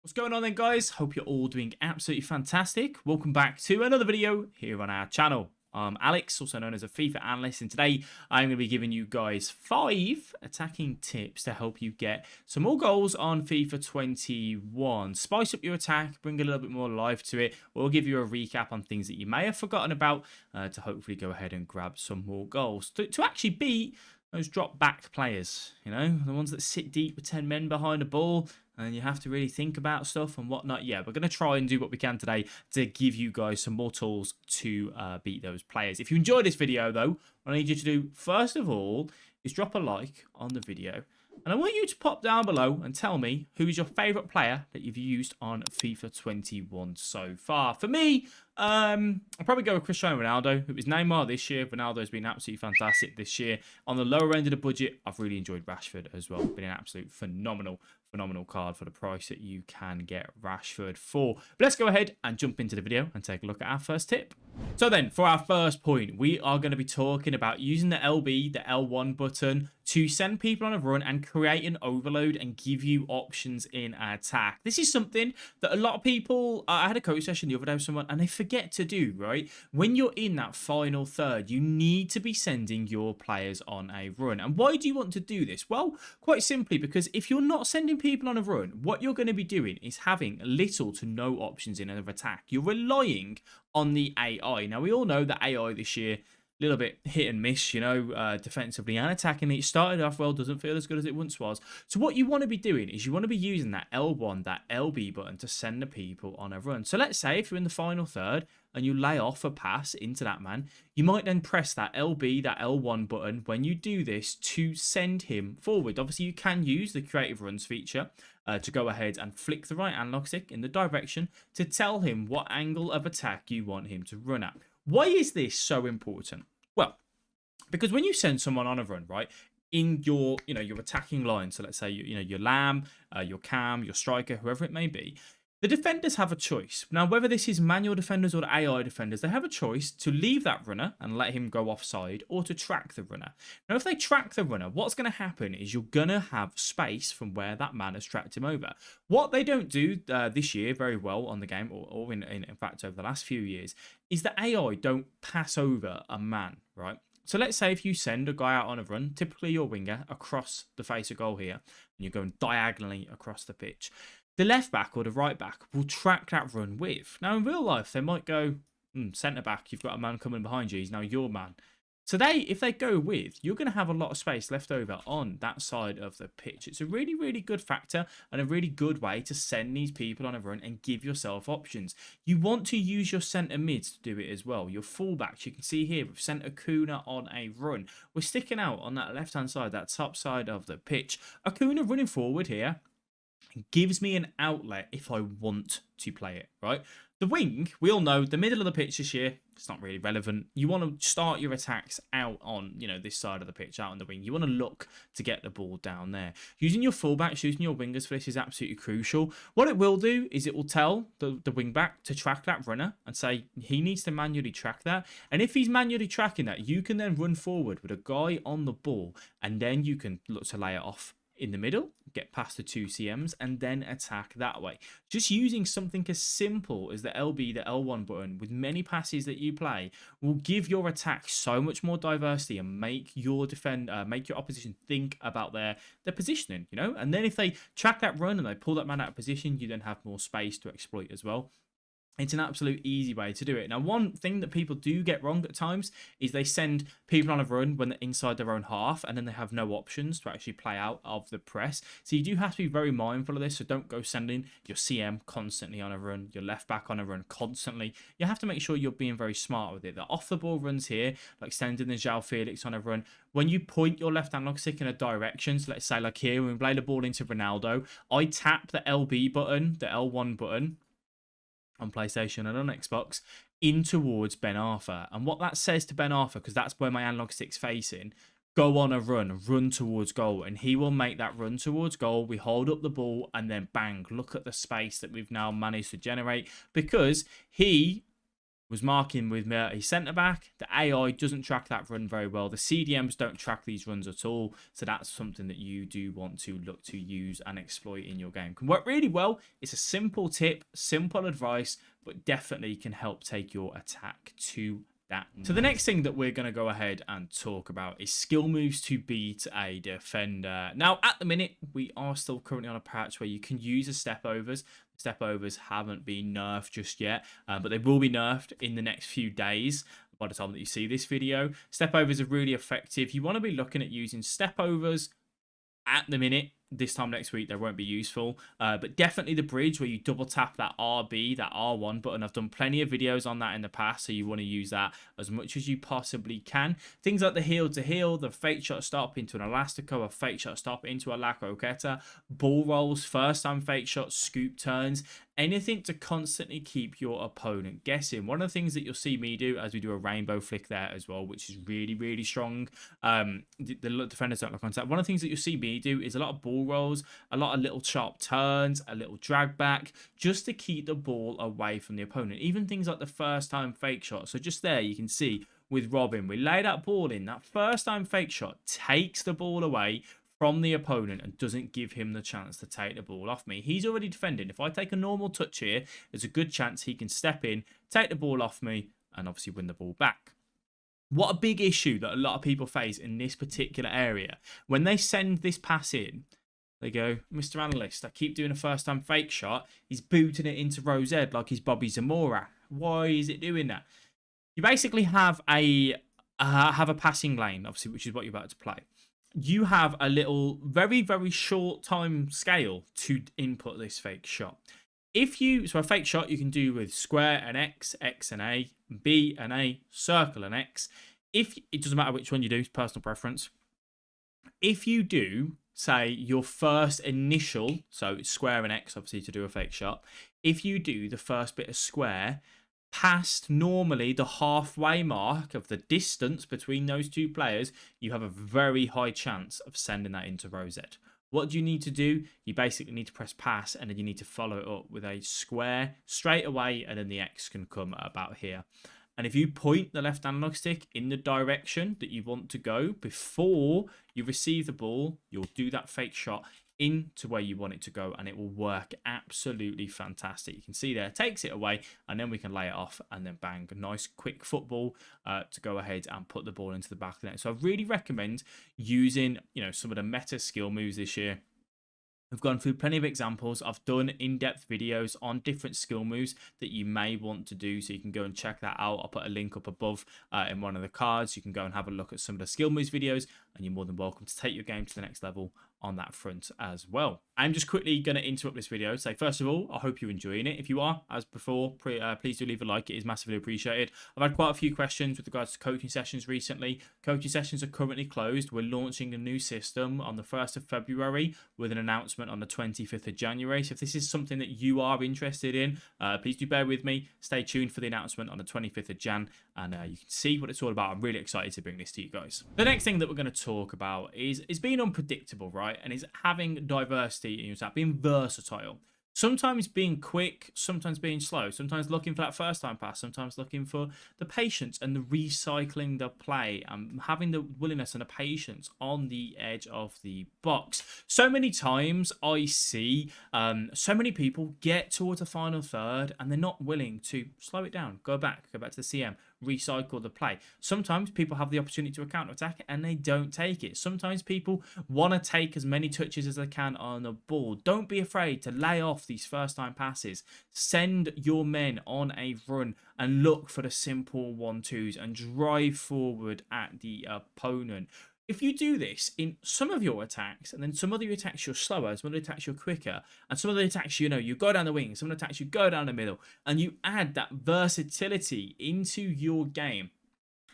What's going on then, guys? Hope you're all doing absolutely fantastic. Welcome back to another video here on our channel. I'm Alex, also known as a FIFA Analyst, and today I'm going to be giving you guys 5 attacking tips to help you get some more goals on FIFA 21. Spice up your attack, bring a little bit more life to it. We'll give you a recap on things that you may have forgotten about to hopefully go ahead and grab some more goals. To actually beat those drop back players, you know, the ones that sit deep with 10 men behind a ball and you have to really think about stuff and whatnot. Yeah, we're going to try and do what we can today to give you guys some more tools to beat those players. If you enjoyed this video, though, what I need you to do, first of all, is drop a like on the video. And I want you to pop down below and tell me who is your favourite player that you've used on FIFA 21 so far. For me, I'll probably go with Cristiano Ronaldo. It was Neymar this year. Ronaldo's been absolutely fantastic this year. On the lower end of the budget, I've really enjoyed Rashford as well. Been an absolute phenomenal card for the price that you can get Rashford for. But let's go ahead and jump into the video and take a look at our first tip. So then, for our first point, we are going to be talking about using the LB, the L1 button, to send people on a run and create an overload and give you options in attack. This is something that a lot of people, I had a coach session the other day with someone and they forget to do, right? When you're in that final third, you need to be sending your players on a run. And why do you want to do this? Well, quite simply, because if you're not sending people on a run, what you're going to be doing is having little to no options in an attack. You're relying on the AI. Now, we all know that AI this year, little bit hit and miss, you know, defensively and attacking. It started off well, doesn't feel as good as it once was. So what you want to be doing is you want to be using that L1, that LB button to send the people on a run. So let's say if you're in the final third and you lay off a pass into that man, you might then press that LB, that L1 button when you do this to send him forward. Obviously, you can use the creative runs feature to go ahead and flick the right analog stick in the direction to tell him what angle of attack you want him to run at. Why is this so important? Well, because when you send someone on a run, right, in your, your attacking line, so let's say, your Lamb, your Cam, your striker, whoever it may be, the defenders have a choice. Now, whether this is manual defenders or the AI defenders, they have a choice to leave that runner and let him go offside or to track the runner. Now, if they track the runner, what's going to happen is you're going to have space from where that man has tracked him over. What they don't do this year very well on the game, or in fact over the last few years, is that AI don't pass over a man, right? So let's say if you send a guy out on a run, typically your winger, across the face of goal here, and you're going diagonally across the pitch, the left back or the right back will track that run with. Now, in real life, they might go, centre back, you've got a man coming behind you, he's now your man. So if they go with, you're going to have a lot of space left over on that side of the pitch. It's a really, really good factor and a really good way to send these people on a run and give yourself options. You want to use your centre mids to do it as well. Your fullbacks, you can see here, we've sent Acuna on a run. We're sticking out on that left-hand side, that top side of the pitch. Acuna running forward here gives me an outlet if I want to play it, right? The wing, we all know, the middle of the pitch this year, it's not really relevant. You want to start your attacks out on, this side of the pitch, out on the wing. You want to look to get the ball down there. Using your fullbacks, using your wingers for this is absolutely crucial. What it will do is it will tell the wing back to track that runner and say he needs to manually track that. And if he's manually tracking that, you can then run forward with a guy on the ball and then you can look to lay it off in the middle, get past the 2 CMs, and then attack that way. Just using something as simple as the LB, the L1 button, with many passes that you play, will give your attack so much more diversity and make your opposition think about their positioning, And then if they track that run and they pull that man out of position, you then have more space to exploit as well. It's an absolute easy way to do it. Now, one thing that people do get wrong at times is they send people on a run when they're inside their own half and then they have no options to actually play out of the press. So you do have to be very mindful of this. So don't go sending your CM constantly on a run, your left back on a run constantly. You have to make sure you're being very smart with it. The off the ball runs here, like sending the João Felix on a run, when you point your left analog stick in a direction, so let's say like here, when we play the ball into Ronaldo, I tap the LB button, the L1 button, on PlayStation and on Xbox, in towards Ben Arthur. And what that says to Ben Arthur, because that's where my analog stick's facing, go on a run towards goal. And he will make that run towards goal. We hold up the ball and then bang, look at the space that we've now managed to generate, because he was marking with me a centre back. The AI doesn't track that run very well. The CDMs don't track these runs at all. So that's something that you do want to look to use and exploit in your game. Can work really well. It's a simple tip, simple advice, but definitely can help take your attack to that. So the next thing that we're going to go ahead and talk about is skill moves to beat a defender. Now, at the minute, we are still currently on a patch where you can use the step overs. Step overs haven't been nerfed just yet, but they will be nerfed in the next few days. By the time that you see this video, step overs are really effective. You want to be looking at using step overs at the minute. This time next week they won't be useful, but definitely the bridge where you double tap that RB, that R1 button. I've done plenty of videos on that in the past, so you want to use that as much as you possibly can. Things like the heel to heel, the fake shot stop into an elastico, a fake shot stop into a la croqueta, ball rolls, first time fake shots, scoop turns, anything to constantly keep your opponent guessing. One of the things that you'll see me do, as we do a rainbow flick there as well, which is really, really strong. The defenders don't look on that. One of the things that you'll see me do is a lot of ball rolls, a lot of little sharp turns, a little drag back, just to keep the ball away from the opponent. Even things like the first time fake shot. So just there, you can see with Robin, we lay that ball in. That first time fake shot takes the ball away from the opponent and doesn't give him the chance to take the ball off me. He's already defending. If I take a normal touch here, there's a good chance he can step in, take the ball off me, and obviously win the ball back. What a big issue that a lot of people face in this particular area. When they send this pass in, they go, Mr. Analyst, I keep doing a first-time fake shot. He's booting it into Rosette like he's Bobby Zamora. Why is it doing that? You basically have a passing lane, obviously, which is what you're about to play. You have a little, very, very short time scale to input this fake shot. So a fake shot you can do with square and X, X and A, B and A, circle and X. It doesn't matter which one you do, it's personal preference. If you do, say, your first initial, so it's square and X, obviously, to do a fake shot. If you do the first bit of square past normally the halfway mark of the distance between those two players, you have a very high chance of sending that into Rosette. What do you need to do? You basically need to press pass, and then you need to follow it up with a square straight away, and then the X can come about here. And if you point the left analog stick in the direction that you want to go before you receive the ball, you'll do that fake shot into where you want it to go, and it will work absolutely fantastic. You can see there, takes it away, and then we can lay it off and then bang, a nice quick football to go ahead and put the ball into the back of the net. So I really recommend using, some of the meta skill moves this year. I've gone through plenty of examples. I've done in-depth videos on different skill moves that you may want to do, so you can go and check that out. I'll put a link up above in one of the cards. You can go and have a look at some of the skill moves videos, and you're more than welcome to take your game to the next level on that front as well. I'm just quickly going to interrupt this video. Say, first of all, I hope you're enjoying it. If you are, as before, please do leave a like. It is massively appreciated. I've had quite a few questions with regards to coaching sessions recently. Coaching sessions are currently closed. We're launching a new system on the 1st of February with an announcement on the 25th of January. So if this is something that you are interested in, please do bear with me. Stay tuned for the announcement on the 25th of Jan, and you can see what it's all about. I'm really excited to bring this to you guys. The next thing that we're going to talk about is being unpredictable, right? And is having diversity in your attack, being versatile. Sometimes being quick, sometimes being slow, sometimes looking for that first time pass, sometimes looking for the patience and the recycling the play, and having the willingness and the patience on the edge of the box. So many times I see so many people get towards the final third and they're not willing to slow it down, go back to the CM, recycle the play. Sometimes people have the opportunity to counter attack and they don't take it. Sometimes people want to take as many touches as they can on the ball. Don't be afraid to lay off these first time passes. Send your men on a run and look for the simple 1-2s and drive forward at the opponent. If you do this in some of your attacks, and then some of the attacks you're slower, some of the attacks you're quicker, and some of the attacks, you go down the wing, some of the attacks you go down the middle, and you add that versatility into your game,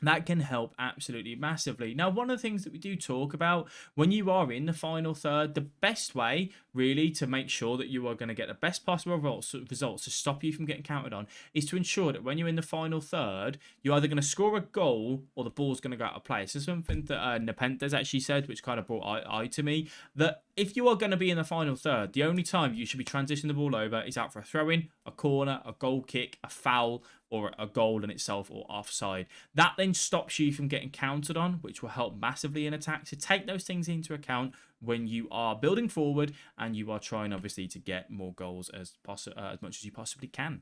that can help absolutely massively. Now, one of the things that we do talk about when you are in the final third, the best way really to make sure that you are going to get the best possible results to stop you from getting counted on is to ensure that when you're in the final third, you're either going to score a goal or the ball's going to go out of play. So something that Nepenthes actually said, which kind of brought eye to me, that if you are going to be in the final third, the only time you should be transitioning the ball over is out for a throw-in, a corner, a goal kick, a foul, or a goal in itself or offside. That then stops you from getting countered on, which will help massively in attack. So take those things into account when you are building forward and you are trying, obviously, to get more goals as much as you possibly can.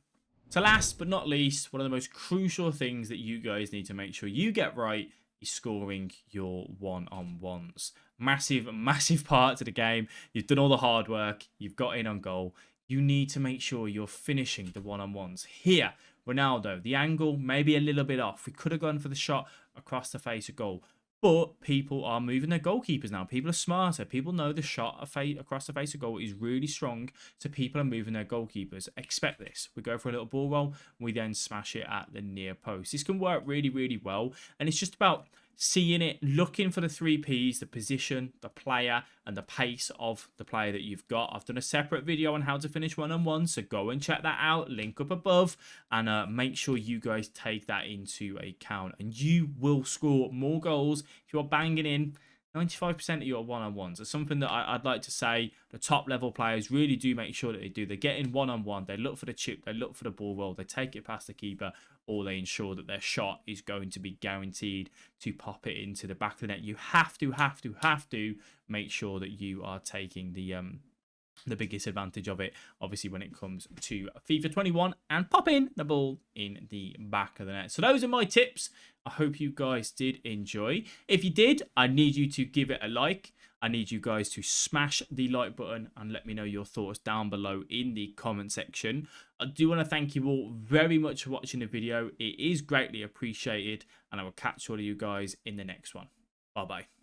So last but not least, one of the most crucial things that you guys need to make sure you get right is scoring your one-on-ones. Massive, massive part to the game. You've done all the hard work. You've got in on goal. You need to make sure you're finishing the one-on-ones. Here, Ronaldo, the angle maybe a little bit off. We could have gone for the shot across the face of goal. But people are moving their goalkeepers now. People are smarter. People know the shot across the face of goal is really strong. So people are moving their goalkeepers. Expect this. We go for a little ball roll. We then smash it at the near post. This can work really, really well. And it's just about seeing it, looking for the 3 Ps, the position, the player, and the pace of the player that you've got. I've done a separate video on how to finish one-on-one, so go and check that out, link up above, and make sure you guys take that into account. And you will score more goals if you're banging in 95% of your one-on-ones. It's something that I'd like to say the top level players really do make sure that they do. They get in one-on-one, they look for the chip, they look for the ball roll, they take it past the keeper, or they ensure that their shot is going to be guaranteed to pop it into the back of the net. You have to make sure that you are taking the biggest advantage of it, obviously, when it comes to FIFA 21 and popping the ball in the back of the net. So those are my tips. I hope you guys did enjoy. If you did, I need you to give it a like. I need you guys to smash the like button and let me know your thoughts down below in the comment section. I do want to thank you all very much for watching the video. It is greatly appreciated, and I will catch all of you guys in the next one. Bye-bye.